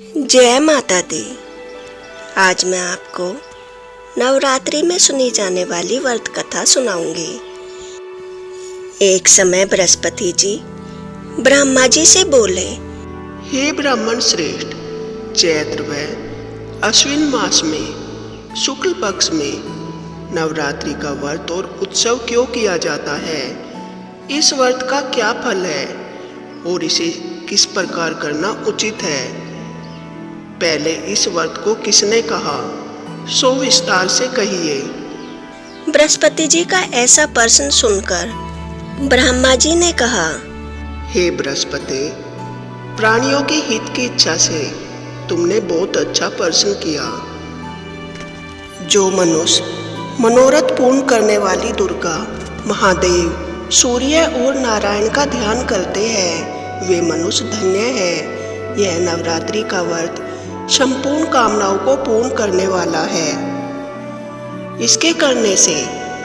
जय माता दी। आज मैं आपको नवरात्रि में सुनी जाने वाली व्रत कथा सुनाऊंगी। एक समय बृहस्पति जी ब्रह्मा जी से बोले, हे ब्राह्मण श्रेष्ठ, चैत्र व अश्विन मास में शुक्ल पक्ष में नवरात्रि का व्रत और उत्सव क्यों किया जाता है? इस व्रत का क्या फल है और इसे किस प्रकार करना उचित है? पहले इस व्रत को किसने कहा, सो विस्तार से कहिए। बृहस्पति जी का ऐसा प्रश्न सुनकर ब्रह्मा जी ने कहा, हे बृहस्पति, प्राणियों के हित की इच्छा से तुमने बहुत अच्छा प्रश्न किया। जो मनुष्य मनोरथ पूर्ण करने वाली दुर्गा, महादेव, सूर्य और नारायण का ध्यान करते हैं, वे मनुष्य धन्य है। यह नवरात्रि का व्रत संपूर्ण कामनाओं को पूर्ण करने वाला है। इसके करने से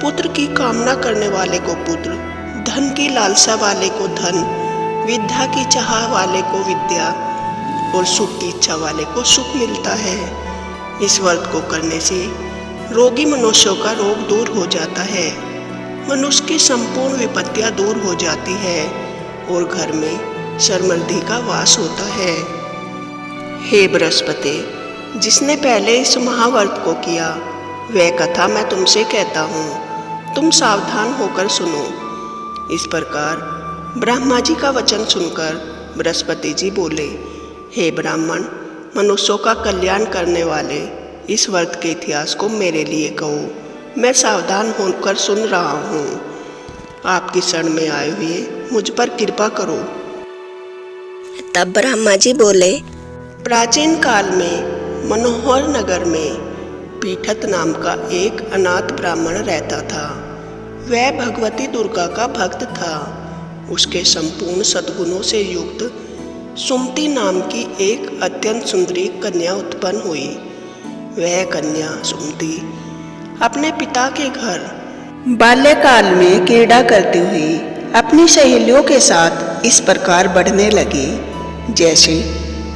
पुत्र की कामना करने वाले को पुत्र, धन की लालसा वाले को धन, विद्या की चाह वाले को विद्या और सुख की इच्छा वाले को सुख मिलता है। इस व्रत को करने से रोगी मनुष्यों का रोग दूर हो जाता है, मनुष्य की संपूर्ण विपत्तियां दूर हो जाती है और घर में समृद्धि का वास होता है। हे बृहस्पति, जिसने पहले इस महाव्रत को किया, वह कथा मैं तुमसे कहता हूँ, तुम सावधान होकर सुनो। इस प्रकार ब्रह्मा जी का वचन सुनकर बृहस्पति जी बोले, हे ब्राह्मण, मनुष्यों का कल्याण करने वाले इस व्रत के इतिहास को मेरे लिए कहो, मैं सावधान होकर सुन रहा हूँ। आपकी शरण में आए हुए मुझ पर कृपा करो। तब ब्रह्मा जी बोले, प्राचीन काल में मनोहर नगर में पीठत नाम का एक अनाथ ब्राह्मण रहता था। वह भगवती दुर्गा का भक्त था। उसके संपूर्ण सद्गुणों से युक्त सुमति नाम की एक अत्यंत सुंदरी कन्या उत्पन्न हुई। वह कन्या सुमति अपने पिता के घर बाल्यकाल में क्रीड़ा करती हुई अपनी सहेलियों के साथ इस प्रकार बढ़ने लगी जैसे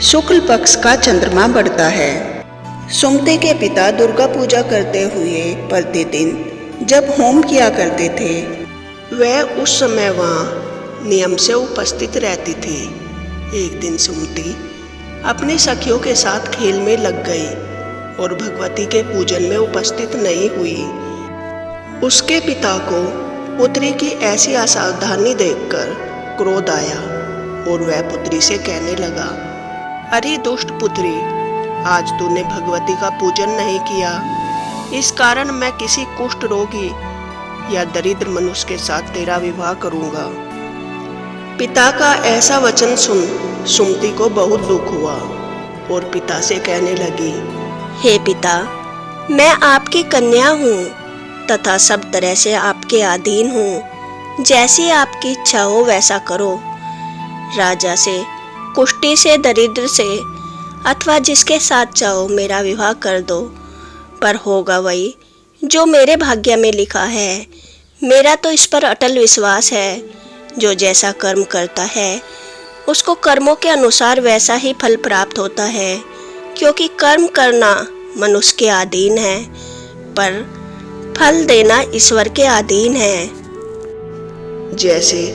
शुक्ल पक्ष का चंद्रमा बढ़ता है। सुमति के पिता दुर्गा पूजा करते हुए प्रतिदिन जब होम किया करते थे, वह उस समय वहाँ नियम से उपस्थित रहती थी। एक दिन सुमति अपनी सखियों के साथ खेल में लग गई और भगवती के पूजन में उपस्थित नहीं हुई। उसके पिता को पुत्री की ऐसी असावधानी देखकर क्रोध आया और वह पुत्री से कहने लगा, अरे दुष्ट पुत्री, आज तूने भगवती का पूजन नहीं किया, इस कारण मैं किसी कुष्ठ रोगी या दरिद्र मनुष्य के साथ तेरा विवाह करूंगा। पिता का ऐसा वचन सुन सुमति को बहुत दुख हुआ और पिता से कहने लगी, हे पिता, मैं आपकी कन्या हूँ तथा सब तरह से आपके अधीन हूँ। जैसी आपकी इच्छा हो वैसा करो। राजा से, कुष्ठी से, दरिद्र से अथवा जिसके साथ चाहो मेरा विवाह कर दो, पर होगा वही जो मेरे भाग्य में लिखा है। मेरा तो इस पर अटल विश्वास है। जो जैसा कर्म करता है उसको कर्मों के अनुसार वैसा ही फल प्राप्त होता है, क्योंकि कर्म करना मनुष्य के अधीन है, पर फल देना ईश्वर के अधीन है। जैसे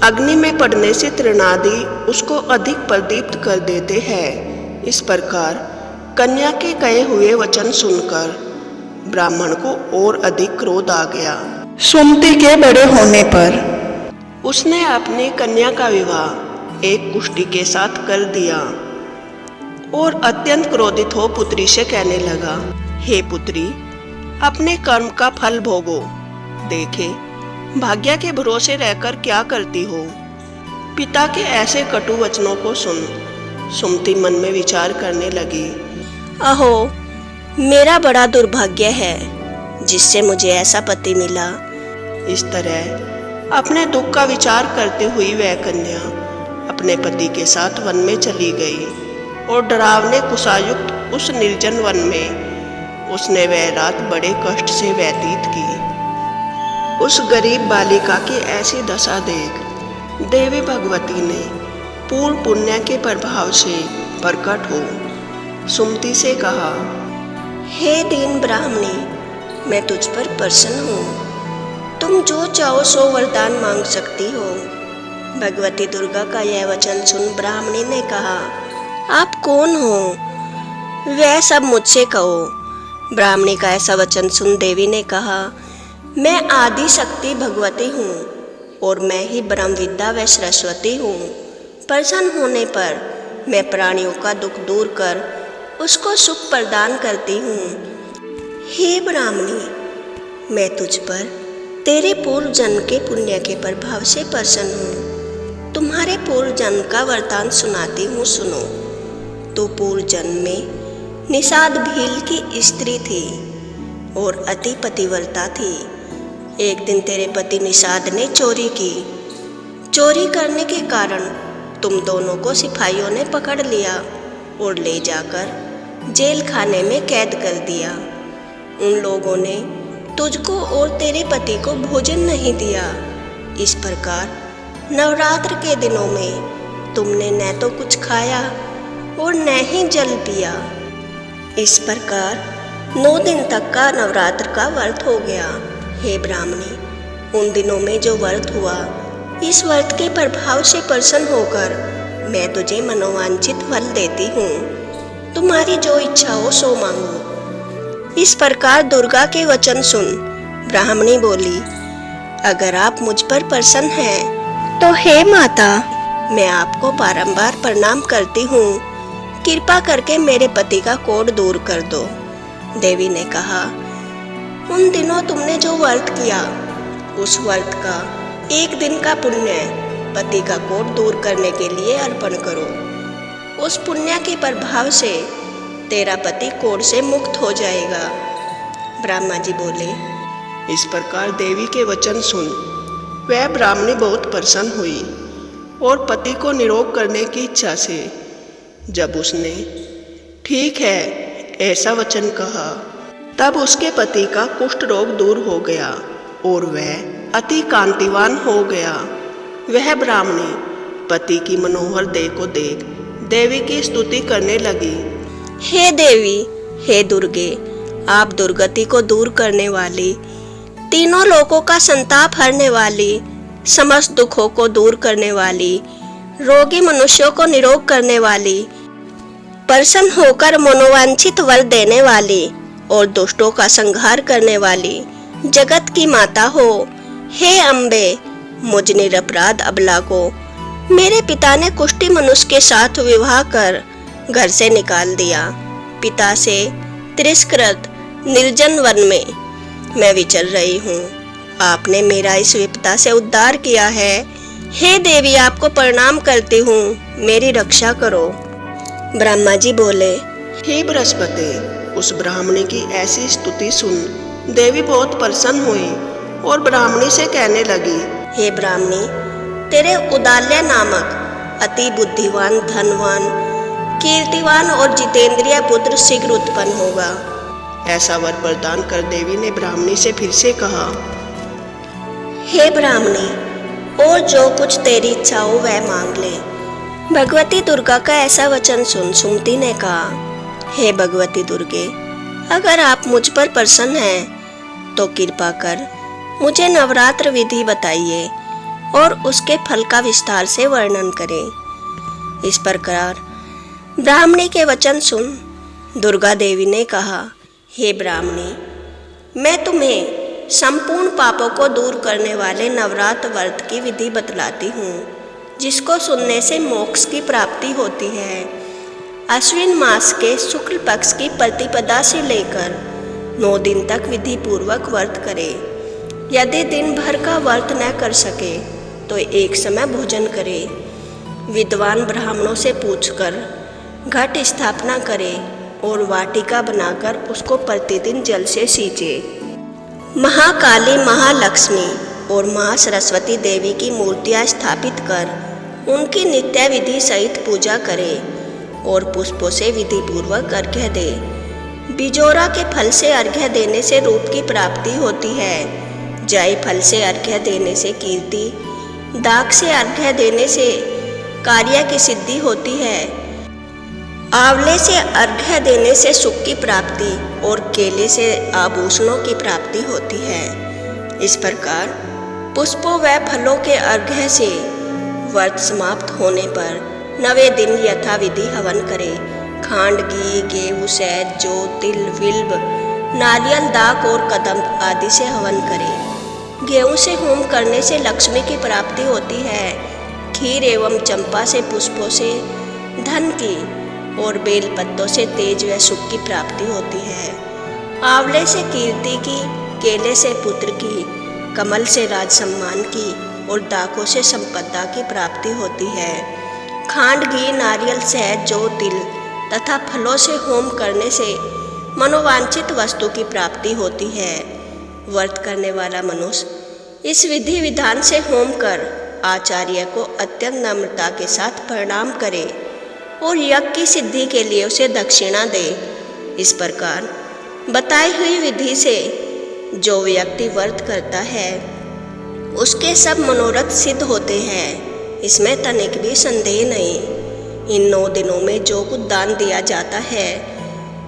अग्नि में पड़ने से तृणादि उसको अधिक प्रदीप्त कर देते हैं, इस प्रकार कन्या के कहे हुए वचन सुनकर ब्राह्मण को और अधिक क्रोध आ गया। सुमति के बड़े होने पर उसने अपनी कन्या का विवाह एक कुष्ठी के साथ कर दिया और अत्यंत क्रोधित हो पुत्री से कहने लगा, हे पुत्री, अपने कर्म का फल भोगो। देखे भाग्य के भरोसे रहकर क्या करती हो। पिता के ऐसे कटु वचनों को सुन सुमति मन में विचार करने लगी, अहो, मेरा बड़ा दुर्भाग्य है जिससे मुझे ऐसा पति मिला। इस तरह अपने दुख का विचार करते हुई वह कन्या अपने पति के साथ वन में चली गई और डरावने कुशायुक्त उस निर्जन वन में उसने वह रात बड़े कष्ट से व्यतीत की। उस गरीब बालिका की ऐसी दशा देख देवी भगवती ने पूर्ण पुण्य के प्रभाव से प्रकट हो। सुमति से कहा, हे दीन ब्राह्मणी, मैं तुझ पर प्रसन्न हूँ। तुम जो चाहो सो वरदान मांग सकती हो। भगवती दुर्गा का यह वचन सुन ब्राह्मणी ने कहा, आप कौन हो? वह सब मुझसे कहो। ब्राह्मणी का ऐसा वचन सुन देवी ने कहा, मैं आदि शक्ति भगवती हूँ और मैं ही ब्रह्म विद्या व सरस्वती हूँ। प्रसन्न होने पर मैं प्राणियों का दुख दूर कर उसको सुख प्रदान करती हूँ। हे ब्राह्मणी, मैं तुझ पर तेरे पूर्व जन्म के पुण्य के प्रभाव से प्रसन्न हूँ। तुम्हारे पूर्व जन्म का वरदान सुनाती हूँ, सुनो। तो पूर्व जन्म में निषाद भील की स्त्री थी और अति पतिव्रता थी। एक दिन तेरे पति निषाद ने चोरी की। चोरी करने के कारण तुम दोनों को सिपाहियों ने पकड़ लिया और ले जाकर जेल खाने में कैद कर दिया। उन लोगों ने तुझको और तेरे पति को भोजन नहीं दिया। इस प्रकार नवरात्र के दिनों में तुमने न तो कुछ खाया और न ही जल पिया। इस प्रकार 9 दिन तक का नवरात्र का व्रत हो गया। हे ब्राह्मणी, उन दिनों में जो व्रत हुआ, इस व्रत के प्रभाव से प्रसन्न होकर मैं तुझे मनोवांछित फल देती हूँ। तुम्हारी जो इच्छा हो सो मांगो। इस प्रकार दुर्गा के वचन सुन ब्राह्मणी बोली, अगर आप मुझ पर प्रसन्न हैं तो हे माता, मैं आपको बारंबार प्रणाम करती हूँ। कृपा करके मेरे पति का कोढ़ दूर कर दो। देवी ने कहा, उन दिनों तुमने जो व्रत किया, उस व्रत का 1 दिन का पुण्य पति का कोढ़ दूर करने के लिए अर्पण करो। उस पुण्य के प्रभाव से तेरा पति कोढ़ से मुक्त हो जाएगा। ब्रह्मा जी बोले, इस प्रकार देवी के वचन सुन वह ब्राह्मणी बहुत प्रसन्न हुई और पति को निरोग करने की इच्छा से जब उसने ठीक है ऐसा वचन कहा, तब उसके पति का कुष्ठ रोग दूर हो गया और वह अति कांतिवान हो गया। वह ब्राह्मणी पति की मनोहर देह को देख देवी की स्तुति करने लगी। हे देवी, हे दुर्गे, आप दुर्गति को दूर करने वाली, तीनों लोकों का संताप हरने वाली, समस्त दुखों को दूर करने वाली, रोगी मनुष्यों को निरोग करने वाली, प्रसन्न होकर मनोवांछित वर देने वाली और दुष्टों का संहार करने वाली जगत की माता हो। हे अम्बे, मुझ निरपराध अबला को मेरे पिता ने कुष्ठी मनुष्य के साथ विवाह कर घर से निकाल दिया। पिता से तिरस्कृत निर्जन वन में मैं विचर रही हूँ। आपने मेरा इस विपदा से उद्धार किया है। हे देवी, आपको प्रणाम करती हूँ, मेरी रक्षा करो। ब्रह्मा जी बोले, हे बृहस्पति, उस ब्राह्मणी की ऐसी स्तुति सुन देवी बहुत प्रसन्न हुई और ब्राह्मणी से कहने लगी, हे ब्राह्मणी, तेरे उदाल्य नामक अति बुद्धिवान, धनवान, कीर्तिवान और जितेंद्रिय पुत्र शीघ्र उत्पन्न होगा। ऐसा वर प्रदान कर देवी ने ब्राह्मणी से फिर से कहा, हे ब्राह्मणी, और जो कुछ तेरी इच्छा हो वह मांग ले। भगवती दुर्गा का ऐसा वचन सुन सुमति ने कहा, हे भगवती दुर्गे, अगर आप मुझ पर प्रसन्न हैं तो कृपा कर मुझे नवरात्र विधि बताइए और उसके फल का विस्तार से वर्णन करें। इस प्रकार ब्राह्मणी के वचन सुन दुर्गा देवी ने कहा, हे ब्राह्मणी, मैं तुम्हें संपूर्ण पापों को दूर करने वाले नवरात्र व्रत की विधि बतलाती हूँ, जिसको सुनने से मोक्ष की प्राप्ति होती है। अश्विन मास के शुक्ल पक्ष की प्रतिपदा से लेकर 9 दिन तक विधि पूर्वक व्रत करे। यदि दिन भर का व्रत न कर सके तो एक समय भोजन करे। विद्वान ब्राह्मणों से पूछकर घट स्थापना करे और वाटिका बनाकर उसको प्रतिदिन जल से सींचे। महाकाली, महालक्ष्मी और महासरस्वती देवी की मूर्तियां स्थापित कर उनकी नित्य विधि सहित पूजा करे और पुष्पों से विधि पूर्वक अर्घ्य दे। बिजोरा के फल से अर्घ्य देने से रूप की प्राप्ति होती है। जाई फल से अर्घ्य देने से कीर्ति, दाग से अर्घ्य देने से कार्य की सिद्धि होती है। आंवले से अर्घ्य देने से सुख की प्राप्ति और केले से आभूषणों की प्राप्ति होती है। इस प्रकार पुष्पों व फलों के अर्घ्य से व्रत समाप्त होने पर 9वें दिन यथाविधि हवन करें। खांड, घी, गेहूं, शहद, जौ, तिल, बिल्व, नारियल, दाक और कदम आदि से हवन करें। गेहूं से होम करने से लक्ष्मी की प्राप्ति होती है। खीर एवं चंपा से पुष्पों से धन की और बेल पत्तों से तेज व सुख की प्राप्ति होती है। आंवले से कीर्ति की, केले से पुत्र की, कमल से राज सम्मान की और दाकों से संपदा की प्राप्ति होती है। खांड, घी, नारियल, शहद, जौ, तिल तथा फलों से होम करने से मनोवांछित वस्तु की प्राप्ति होती है। व्रत करने वाला मनुष्य इस विधि विधान से होम कर आचार्य को अत्यंत नम्रता के साथ प्रणाम करे और यज्ञ की सिद्धि के लिए उसे दक्षिणा दे। इस प्रकार बताई हुई विधि से जो व्यक्ति व्रत करता है उसके सब मनोरथ सिद्ध होते हैं। इसमें तनिक भी संदेह नहीं। इन 9 दिनों में जो कुछ दान दिया जाता है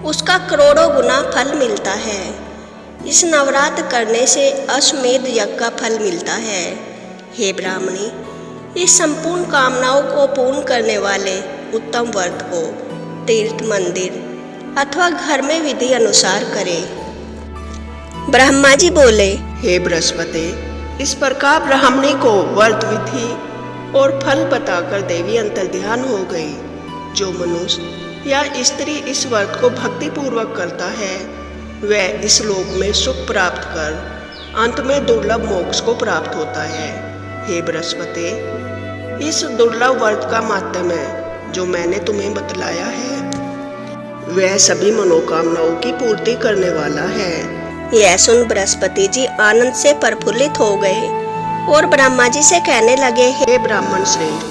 उसका करोड़ों गुना फल मिलता है। इस नवरात्र करने से अश्वमेध यज्ञ का फल मिलता है। हे ब्राह्मणी, इस संपूर्ण कामनाओं को पूर्ण करने वाले उत्तम व्रत को तीर्थ, मंदिर अथवा घर में विधि अनुसार करें। ब्रह्मा जी बोले, हे बृहस्पति, इस प्रकार ब्राह्मणी को व्रत विधि और फल बताकर देवी अंतर्ध्यान हो गई। जो मनुष्य या स्त्री इस व्रत को भक्ति पूर्वक करता है वह इस लोक में सुख प्राप्त कर अंत में दुर्लभ मोक्ष को प्राप्त होता है। हे बृहस्पति, इस दुर्लभ व्रत का माध्यम जो मैंने तुम्हें बतलाया है वह सभी मनोकामनाओं की पूर्ति करने वाला है। यह सुन बृहस्पति जी आनंद से प्रफुल्लित हो गए और ब्रह्मा जी से कहने लगे, हे ब्राह्मण श्रेष्ठ,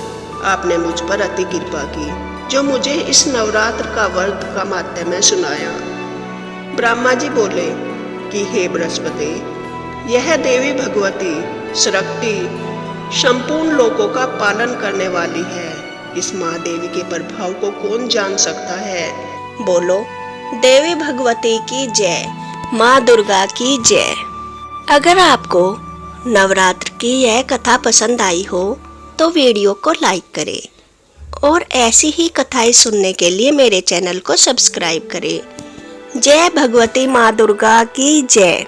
आपने मुझ पर अति कृपा की जो मुझे इस नवरात्र का व्रत का माध्यम सुनाया। ब्रह्मा जी बोले कि हे बृहस्पति, यह देवी भगवती शक्ति संपूर्ण लोकों का पालन करने वाली है। इस महादेवी के प्रभाव को कौन जान सकता है। बोलो, देवी भगवती की जय, माँ दुर्गा की जय। अगर आपको नवरात्र की यह कथा पसंद आई हो तो वीडियो को लाइक करें और ऐसी ही कथाएं सुनने के लिए मेरे चैनल को सब्सक्राइब करें। जय भगवती माँ दुर्गा की जय।